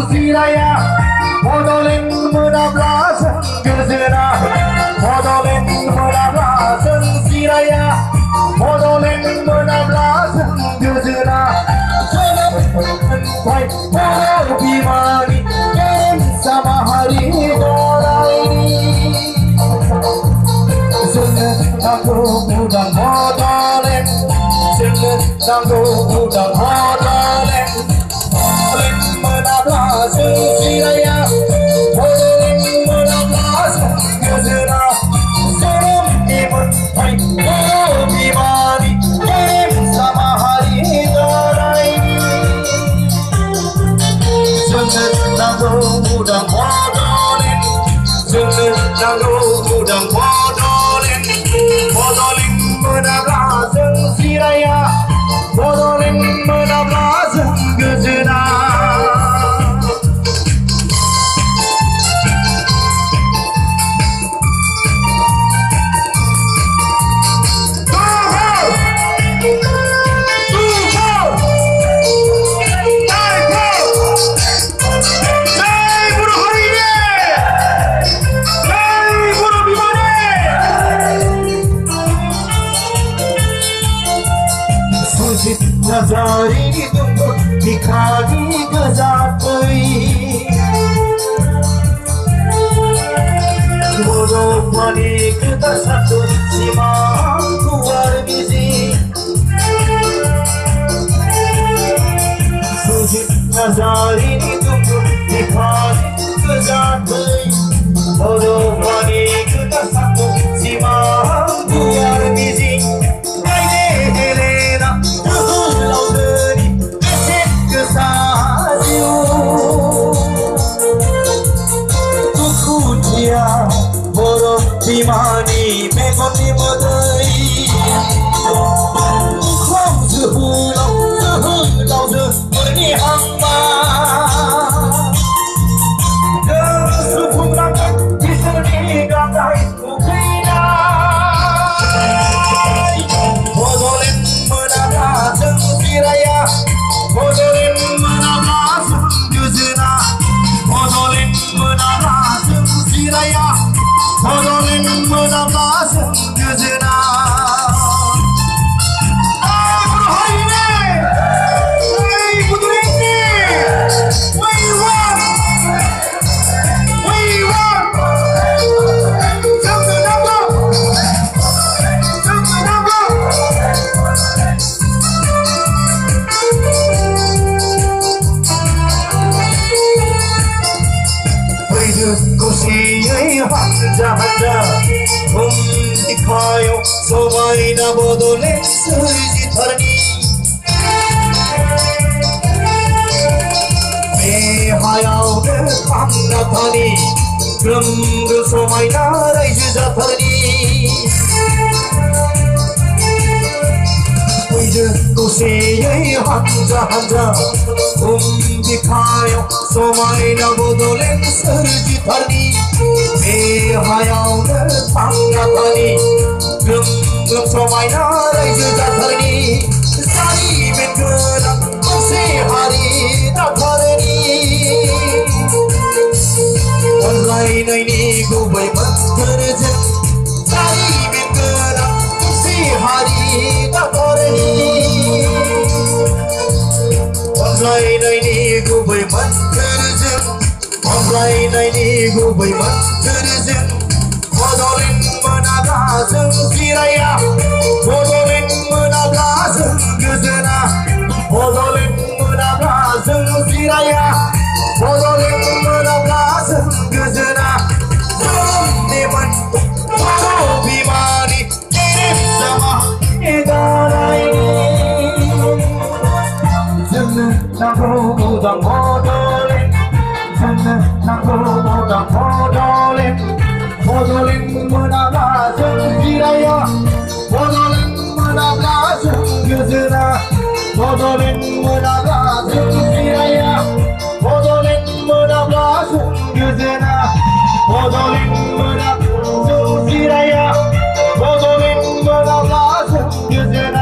Siraya, Podolin menablasan gezena, Podolin menablasan Siraya, Podolin menablasan gezena. Sampai Podol Bimani sama hari dolai tangguh udang Podolin, tangguh udang Podolin, Podolin menablasan Siraya, Podolin menablasan gezena. Serem dimentai Podol Bimani sama hari dolai tangguh udang Podolin, tangguh udang Podolin, Podolin menablasan Siraya, Podolin menablasan gezena. Nazari ditunggu dikali gezatui bodoh mani kita satu simang keluar gizi sujud nazari ditunggu dikali gezatui bodoh mani kita satu simang keluar gizi. Bodoh Bimani megoni modai, Khuang sehulau seperti hamba. Kesupung rakyat di sini ganggai ukinai. Podolin menablasan Siraya, Podolin menablasan gezena, Podolin menablasan Siraya, Podolin menablasan gezena. Hanja दिखायो सोबाई न बदले सूरज धरनी बेहायाव थांना थानी ग्रोम ग्रोम समायना रायजो जाथारनि फैदो खौसेयै हानजा हानजा दिखायो समायना बदले सूरज धरनी बेहायावनो थांना थानि ग्रोम ग्रोम समायना रायजो जाथारनि जारिमिन गोनां मोनसे हारि दाथारनि अनलायनायनि गुबै मोन्थोरजों जारिमिन गोनां मोनसे हारि दाथारनि अनलायनायनि गुबै मोन्थोरजों अनलायनायनि गुबै मोन्थोरजों Podolin menablasan Siraya, Podolin menablasan gezena, Podolin menablasan Siraya, Podolin menablasan gezena. Teman Podol Bimani kirim sama negara ini. Jangan udang Podolin, jangan udang Podolin. Podolin menablasan Siraya, Podolin menablasan gezena, Podolin menablasan Siraya, Podolin menablasan gezena, Podolin menablasan Siraya, Podolin menablasan gezena.